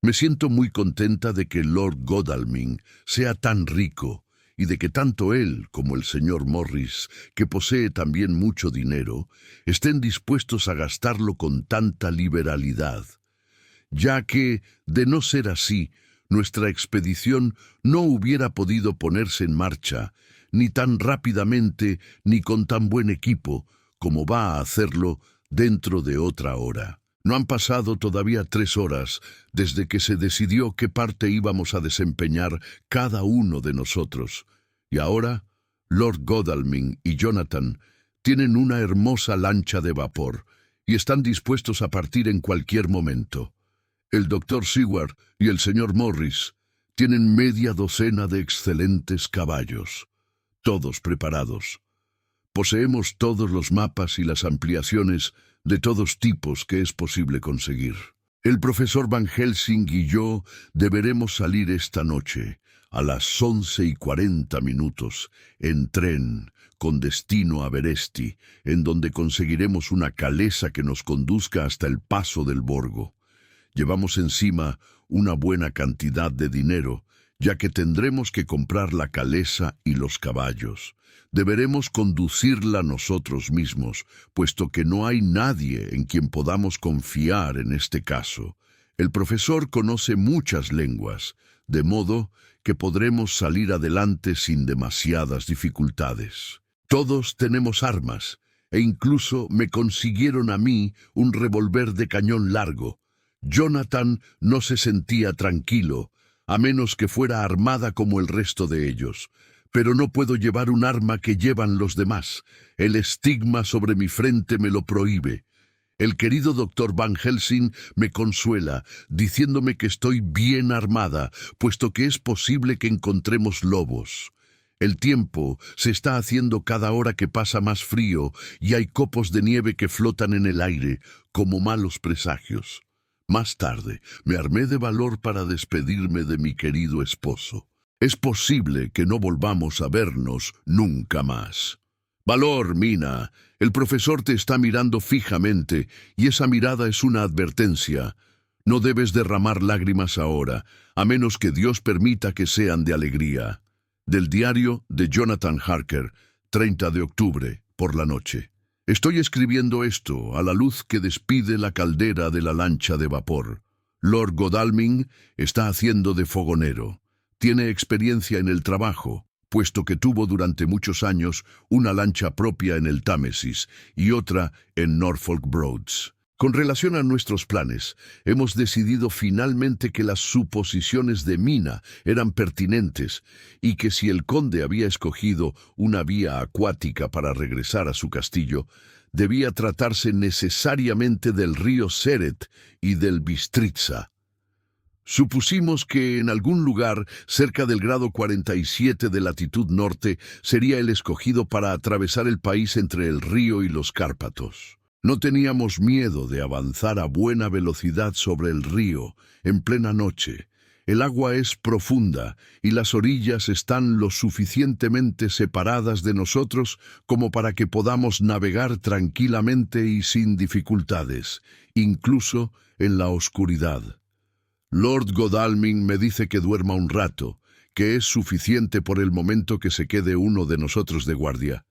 Me siento muy contenta de que Lord Godalming sea tan rico, y de que tanto él como el señor Morris, que posee también mucho dinero, estén dispuestos a gastarlo con tanta liberalidad, ya que, de no ser así, nuestra expedición no hubiera podido ponerse en marcha, ni tan rápidamente ni con tan buen equipo, como va a hacerlo dentro de otra hora. No han pasado todavía 3 horas desde que se decidió qué parte íbamos a desempeñar cada uno de nosotros, y ahora Lord Godalming y Jonathan tienen una hermosa lancha de vapor y están dispuestos a partir en cualquier momento. El doctor Seward y el señor Morris tienen media docena de excelentes caballos, todos preparados. Poseemos todos los mapas y las ampliaciones de todos tipos que es posible conseguir. El profesor Van Helsing y yo deberemos salir esta noche a las 11:40 en tren con destino a Beresti, en donde conseguiremos una calesa que nos conduzca hasta el paso del Borgo. Llevamos encima una buena cantidad de dinero, ya que tendremos que comprar la calesa y los caballos. Deberemos conducirla nosotros mismos, puesto que no hay nadie en quien podamos confiar en este caso. El profesor conoce muchas lenguas, de modo que podremos salir adelante sin demasiadas dificultades. Todos tenemos armas, e incluso me consiguieron a mí un revólver de cañón largo. Jonathan no se sentía tranquilo, a menos que fuera armada como el resto de ellos. Pero no puedo llevar un arma que llevan los demás. El estigma sobre mi frente me lo prohíbe. El querido doctor Van Helsing me consuela, diciéndome que estoy bien armada, puesto que es posible que encontremos lobos. El tiempo se está haciendo cada hora que pasa más frío y hay copos de nieve que flotan en el aire, como malos presagios. Más tarde, me armé de valor para despedirme de mi querido esposo. Es posible que no volvamos a vernos nunca más. Valor, Mina. El profesor te está mirando fijamente y esa mirada es una advertencia. No debes derramar lágrimas ahora, a menos que Dios permita que sean de alegría. Del diario de Jonathan Harker, 30 de octubre, por la noche. Estoy escribiendo esto a la luz que despide la caldera de la lancha de vapor. Lord Godalming está haciendo de fogonero. Tiene experiencia en el trabajo, puesto que tuvo durante muchos años una lancha propia en el Támesis y otra en Norfolk Broads. Con relación a nuestros planes, hemos decidido finalmente que las suposiciones de Mina eran pertinentes y que si el conde había escogido una vía acuática para regresar a su castillo, debía tratarse necesariamente del río Seret y del Bistritza. Supusimos que en algún lugar cerca del grado 47 de latitud norte sería el escogido para atravesar el país entre el río y los Cárpatos. No teníamos miedo de avanzar a buena velocidad sobre el río en plena noche. El agua es profunda y las orillas están lo suficientemente separadas de nosotros como para que podamos navegar tranquilamente y sin dificultades, incluso en la oscuridad. Lord Godalming me dice que duerma un rato, que es suficiente por el momento que se quede uno de nosotros de guardia.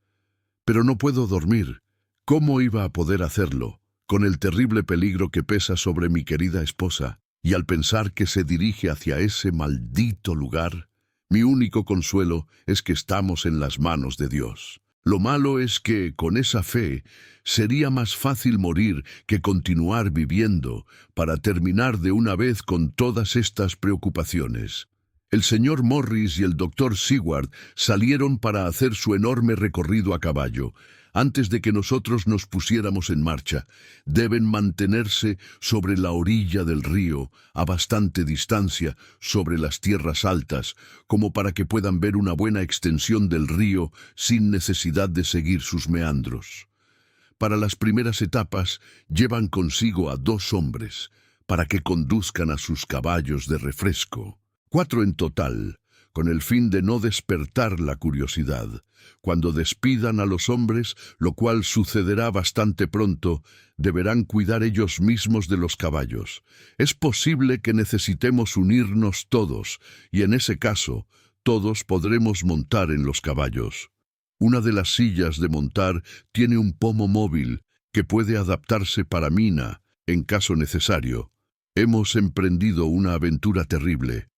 Pero no puedo dormir. ¿Cómo iba a poder hacerlo, con el terrible peligro que pesa sobre mi querida esposa, y al pensar que se dirige hacia ese maldito lugar? Mi único consuelo es que estamos en las manos de Dios. Lo malo es que, con esa fe, sería más fácil morir que continuar viviendo para terminar de una vez con todas estas preocupaciones. El señor Morris y el doctor Seward salieron para hacer su enorme recorrido a caballo. Antes de que nosotros nos pusiéramos en marcha, deben mantenerse sobre la orilla del río, a bastante distancia, sobre las tierras altas, como para que puedan ver una buena extensión del río sin necesidad de seguir sus meandros. Para las primeras etapas, llevan consigo a 2 hombres, para que conduzcan a sus caballos de refresco. 4 en total, con el fin de no despertar la curiosidad. Cuando despidan a los hombres, lo cual sucederá bastante pronto, deberán cuidar ellos mismos de los caballos. Es posible que necesitemos unirnos todos, y en ese caso, todos podremos montar en los caballos. Una de las sillas de montar tiene un pomo móvil que puede adaptarse para Mina, en caso necesario. Hemos emprendido una aventura terrible.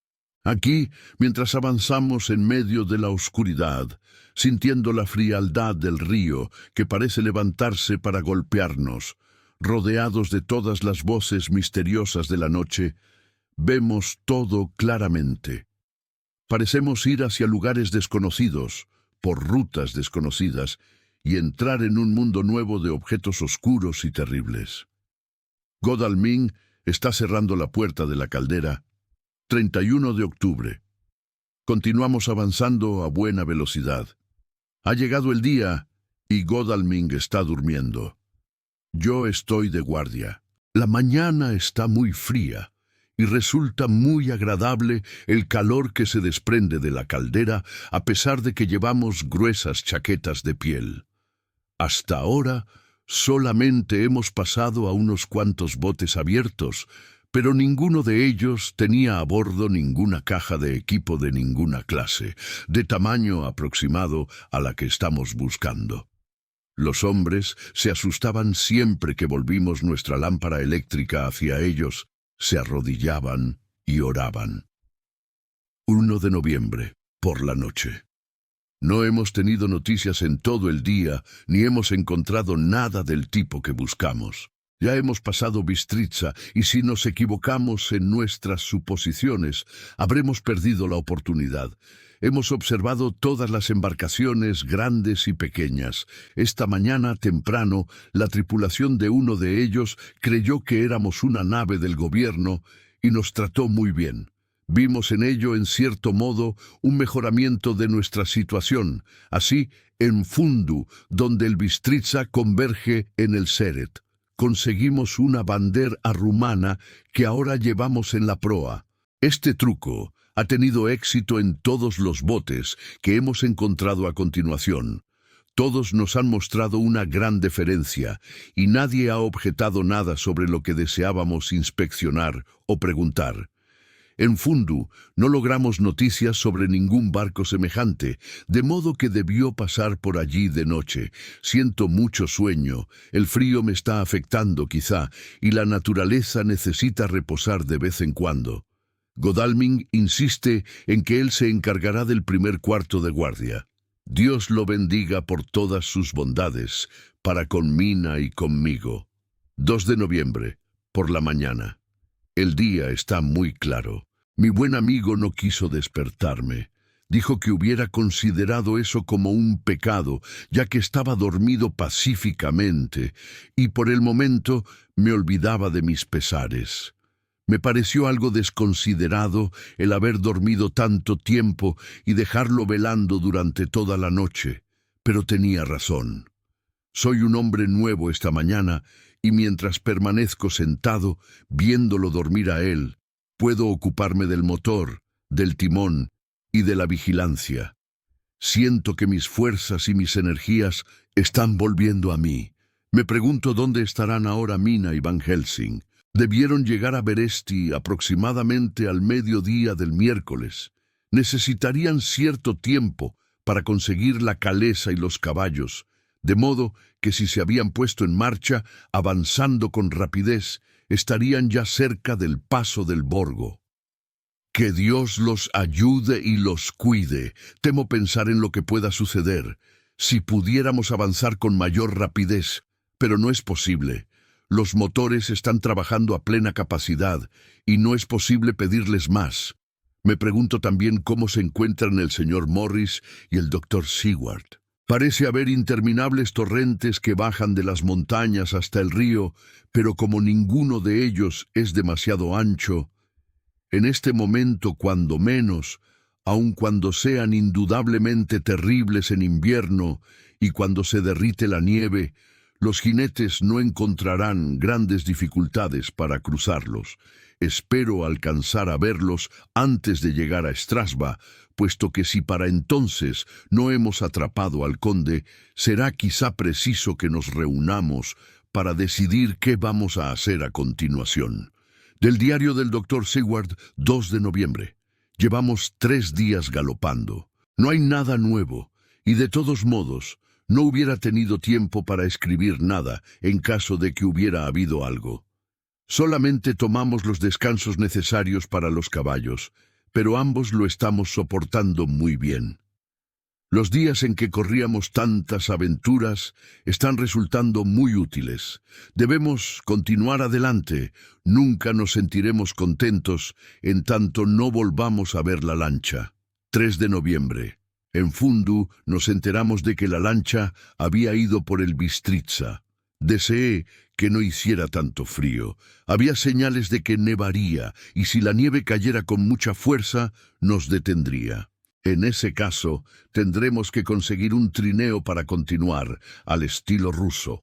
Aquí, mientras avanzamos en medio de la oscuridad, sintiendo la frialdad del río que parece levantarse para golpearnos, rodeados de todas las voces misteriosas de la noche, vemos todo claramente. Parecemos ir hacia lugares desconocidos, por rutas desconocidas, y entrar en un mundo nuevo de objetos oscuros y terribles. Godalming está cerrando la puerta de la caldera. 31 de octubre. Continuamos avanzando a buena velocidad. Ha llegado el día y Godalming está durmiendo. Yo estoy de guardia. La mañana está muy fría y resulta muy agradable el calor que se desprende de la caldera a pesar de que llevamos gruesas chaquetas de piel. Hasta ahora solamente hemos pasado a unos cuantos botes abiertos, pero ninguno de ellos tenía a bordo ninguna caja de equipo de ninguna clase, de tamaño aproximado a la que estamos buscando. Los hombres se asustaban siempre que volvimos nuestra lámpara eléctrica hacia ellos, se arrodillaban y oraban. 1 de noviembre, por la noche. No hemos tenido noticias en todo el día, ni hemos encontrado nada del tipo que buscamos. Ya hemos pasado Bistritza, y si nos equivocamos en nuestras suposiciones, habremos perdido la oportunidad. Hemos observado todas las embarcaciones, grandes y pequeñas. Esta mañana temprano, la tripulación de uno de ellos creyó que éramos una nave del gobierno y nos trató muy bien. Vimos en ello, en cierto modo, un mejoramiento de nuestra situación. Así, en Fundu, donde el Bistritza converge en el Seret, conseguimos una bandera rumana que ahora llevamos en la proa. Este truco ha tenido éxito en todos los botes que hemos encontrado a continuación. Todos nos han mostrado una gran deferencia y nadie ha objetado nada sobre lo que deseábamos inspeccionar o preguntar. En Fundu no logramos noticias sobre ningún barco semejante, de modo que debió pasar por allí de noche. Siento mucho sueño, el frío me está afectando quizá, y la naturaleza necesita reposar de vez en cuando. Godalming insiste en que él se encargará del primer cuarto de guardia. Dios lo bendiga por todas sus bondades, para con Mina y conmigo. 2 de noviembre, por la mañana. El día está muy claro. Mi buen amigo no quiso despertarme. Dijo que hubiera considerado eso como un pecado, ya que estaba dormido pacíficamente, y por el momento me olvidaba de mis pesares. Me pareció algo desconsiderado el haber dormido tanto tiempo y dejarlo velando durante toda la noche, pero tenía razón. Soy un hombre nuevo esta mañana, y mientras permanezco sentado, viéndolo dormir a él, puedo ocuparme del motor, del timón y de la vigilancia. Siento que mis fuerzas y mis energías están volviendo a mí. Me pregunto dónde estarán ahora Mina y Van Helsing. Debieron llegar a Beresti aproximadamente al mediodía del miércoles. Necesitarían cierto tiempo para conseguir la calesa y los caballos, de modo que si se habían puesto en marcha, avanzando con rapidez, estarían ya cerca del paso del Borgo. Que Dios los ayude y los cuide. Temo pensar en lo que pueda suceder. Si pudiéramos avanzar con mayor rapidez, pero no es posible. Los motores están trabajando a plena capacidad y no es posible pedirles más. Me pregunto también cómo se encuentran el señor Morris y el doctor Seward. Parece haber interminables torrentes que bajan de las montañas hasta el río, pero como ninguno de ellos es demasiado ancho, en este momento cuando menos, aun cuando sean indudablemente terribles en invierno y cuando se derrite la nieve, los jinetes no encontrarán grandes dificultades para cruzarlos. Espero alcanzar a verlos antes de llegar a Strasba, puesto que si para entonces no hemos atrapado al conde, será quizá preciso que nos reunamos para decidir qué vamos a hacer a continuación. Del diario del Dr. Seward, 2 de noviembre. Llevamos 3 días galopando. No hay nada nuevo, y de todos modos, no hubiera tenido tiempo para escribir nada en caso de que hubiera habido algo. Solamente tomamos los descansos necesarios para los caballos, pero ambos lo estamos soportando muy bien. Los días en que corríamos tantas aventuras están resultando muy útiles. Debemos continuar adelante. Nunca nos sentiremos contentos en tanto no volvamos a ver la lancha. 3 de noviembre. En Fundu nos enteramos de que la lancha había ido por el Bistritza. Deseé que no hiciera tanto frío. Había señales de que nevaría, y si la nieve cayera con mucha fuerza, nos detendría. En ese caso, tendremos que conseguir un trineo para continuar, al estilo ruso.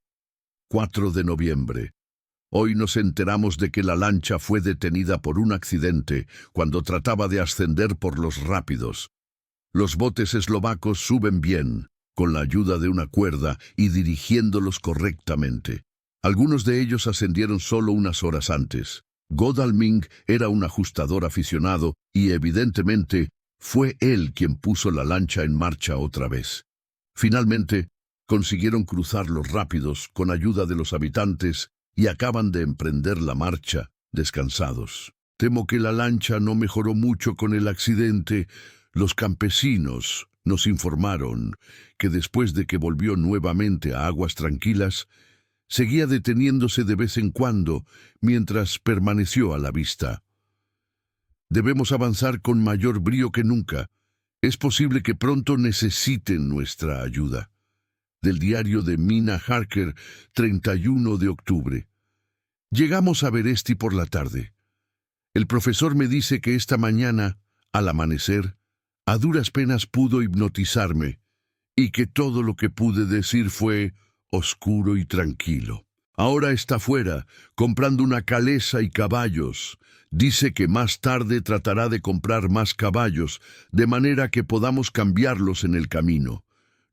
4 de noviembre. Hoy nos enteramos de que la lancha fue detenida por un accidente cuando trataba de ascender por los rápidos. Los botes eslovacos suben bien, con la ayuda de una cuerda y dirigiéndolos correctamente. Algunos de ellos ascendieron solo unas horas antes. Godalming era un ajustador aficionado y, evidentemente, fue él quien puso la lancha en marcha otra vez. Finalmente, consiguieron cruzar los rápidos con ayuda de los habitantes y acaban de emprender la marcha, descansados. Temo que la lancha no mejoró mucho con el accidente. Los campesinos nos informaron que después de que volvió nuevamente a aguas tranquilas, seguía deteniéndose de vez en cuando mientras permaneció a la vista. Debemos avanzar con mayor brío que nunca. Es posible que pronto necesiten nuestra ayuda. Del diario de Mina Harker, 31 de octubre. Llegamos a Beresti por la tarde. El profesor me dice que esta mañana, al amanecer, a duras penas pudo hipnotizarme, y que todo lo que pude decir fue oscuro y tranquilo. Ahora está fuera, comprando una calesa y caballos. Dice que más tarde tratará de comprar más caballos, de manera que podamos cambiarlos en el camino.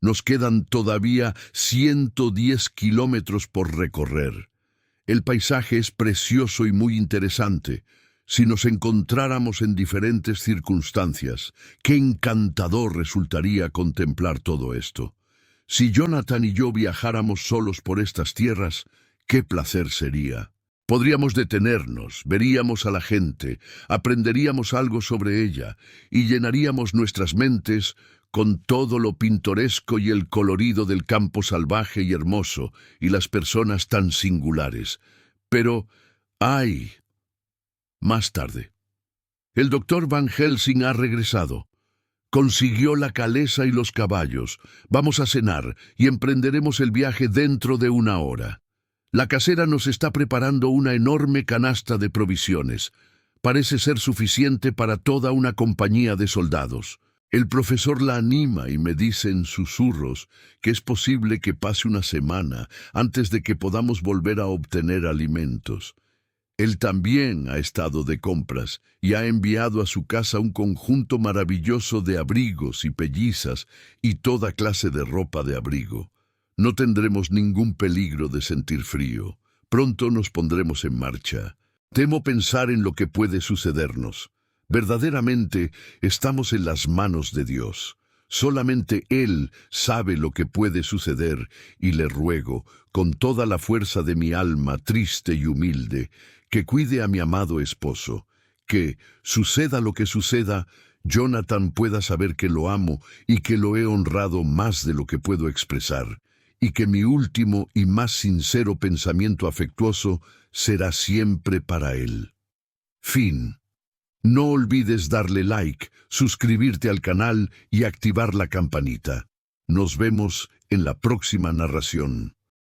Nos quedan todavía 110 kilómetros por recorrer. El paisaje es precioso y muy interesante. Si nos encontráramos en diferentes circunstancias, qué encantador resultaría contemplar todo esto. Si Jonathan y yo viajáramos solos por estas tierras, qué placer sería. Podríamos detenernos, veríamos a la gente, aprenderíamos algo sobre ella y llenaríamos nuestras mentes con todo lo pintoresco y el colorido del campo salvaje y hermoso y las personas tan singulares. Pero, ¡ay! Más tarde. El doctor Van Helsing ha regresado. Consiguió la calesa y los caballos. Vamos a cenar y emprenderemos el viaje dentro de una hora. La casera nos está preparando una enorme canasta de provisiones. Parece ser suficiente para toda una compañía de soldados. El profesor la anima y me dice en susurros que es posible que pase una semana antes de que podamos volver a obtener alimentos. Él también ha estado de compras y ha enviado a su casa un conjunto maravilloso de abrigos y pellizas y toda clase de ropa de abrigo. No tendremos ningún peligro de sentir frío. Pronto nos pondremos en marcha. Temo pensar en lo que puede sucedernos. Verdaderamente estamos en las manos de Dios. Solamente Él sabe lo que puede suceder y le ruego, con toda la fuerza de mi alma triste y humilde, que cuide a mi amado esposo, que, suceda lo que suceda, Jonathan pueda saber que lo amo y que lo he honrado más de lo que puedo expresar, y que mi último y más sincero pensamiento afectuoso será siempre para él. Fin. No olvides darle like, suscribirte al canal y activar la campanita. Nos vemos en la próxima narración.